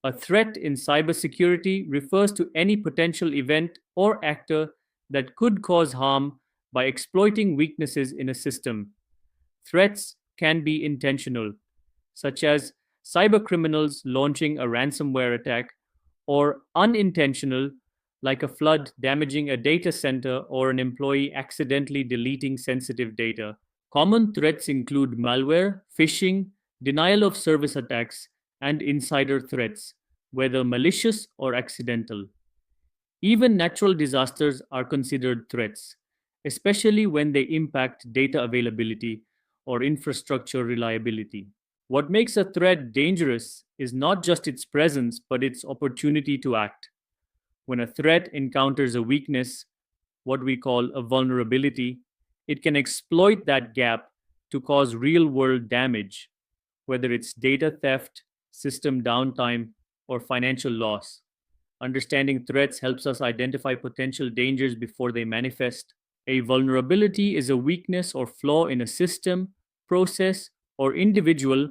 A threat in cybersecurity refers to any potential event or actor that could cause harm by exploiting weaknesses in a system. Threats can be intentional, such as cybercriminals launching a ransomware attack, or unintentional, like a flood damaging a data center or an employee accidentally deleting sensitive data. Common threats include malware, phishing, denial of service attacks, and insider threats, whether malicious or accidental. Even natural disasters are considered threats, especially when they impact data availability or infrastructure reliability. What makes a threat dangerous is not just its presence, but its opportunity to act. When a threat encounters a weakness, what we call a vulnerability, it can exploit that gap to cause real world damage, whether it's data theft, system downtime, or financial loss. Understanding threats helps us identify potential dangers before they manifest. A vulnerability is a weakness or flaw in a system, process, or individual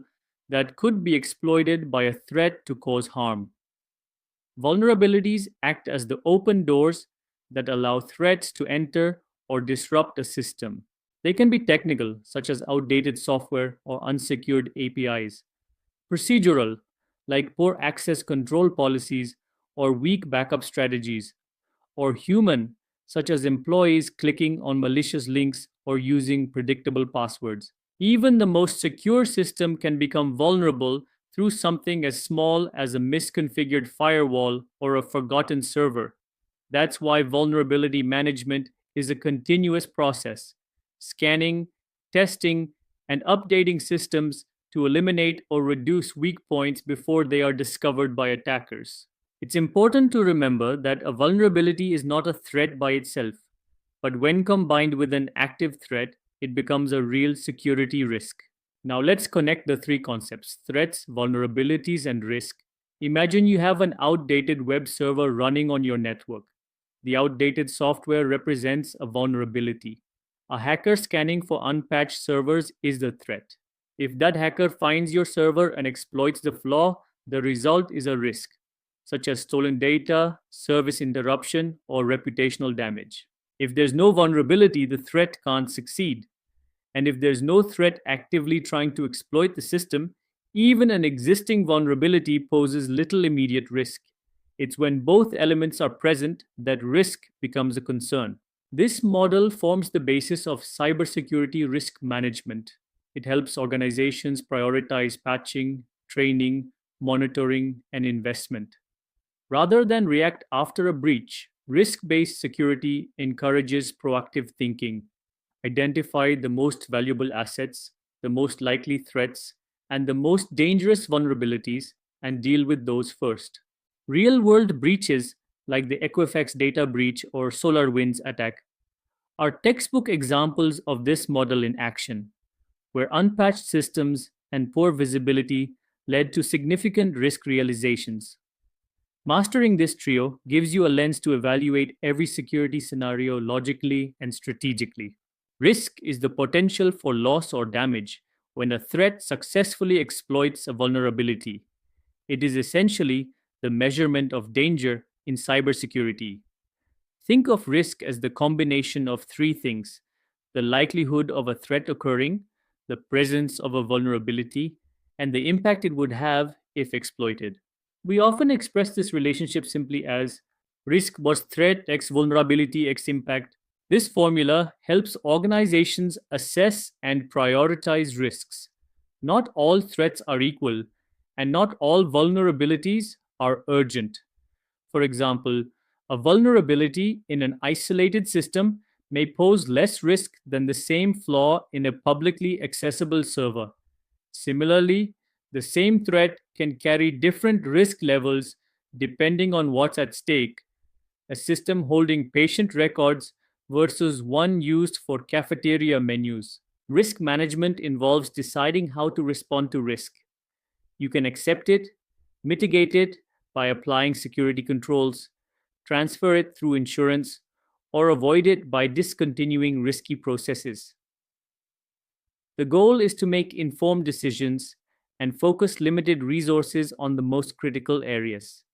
that could be exploited by a threat to cause harm. Vulnerabilities act as the open doors that allow threats to enter or disrupt a system. They can be technical, such as outdated software or unsecured APIs, procedural, like poor access control policies or weak backup strategies, or human, such as employees clicking on malicious links or using predictable passwords. Even the most secure system can become vulnerable through something as small as a misconfigured firewall or a forgotten server. That's why vulnerability management is a continuous process, scanning, testing, and updating systems to eliminate or reduce weak points before they are discovered by attackers. It's important to remember that a vulnerability is not a threat by itself, but when combined with an active threat, it becomes a real security risk. Now let's connect the three concepts: threats, vulnerabilities, and risk. Imagine you have an outdated web server running on your network. The outdated software represents a vulnerability. A hacker scanning for unpatched servers is the threat. If that hacker finds your server and exploits the flaw, the result is a risk, such as stolen data, service interruption, or reputational damage. If there's no vulnerability, the threat can't succeed. And if there's no threat actively trying to exploit the system, even an existing vulnerability poses little immediate risk. It's when both elements are present that risk becomes a concern. This model forms the basis of cybersecurity risk management. It helps organizations prioritize patching, training, monitoring, and investment. Rather than react after a breach, risk based security encourages proactive thinking. Identify the most valuable assets, the most likely threats, and the most dangerous vulnerabilities, and deal with those first. Real world breaches, like the Equifax data breach or SolarWinds attack, are textbook examples of this model in action, where unpatched systems and poor visibility led to significant risk realizations. Mastering this trio gives you a lens to evaluate every security scenario logically and strategically. Risk is the potential for loss or damage when a threat successfully exploits a vulnerability. It is essentially the measurement of danger in cybersecurity. Think of risk as the combination of three things: the likelihood of a threat occurring, the presence of a vulnerability, and the impact it would have if exploited. We often express this relationship simply as risk was threat x vulnerability x impact. This formula helps organizations assess and prioritize risks. Not all threats are equal, and not all vulnerabilities are urgent. For example, a vulnerability in an isolated system may pose less risk than the same flaw in a publicly accessible server. Similarly, the same threat can carry different risk levels depending on what's at stake. A system holding patient records versus one used for cafeteria menus. Risk management involves deciding how to respond to risk. You can accept it, mitigate it by applying security controls, transfer it through insurance, or avoid it by discontinuing risky processes. The goal is to make informed decisions and focus limited resources on the most critical areas.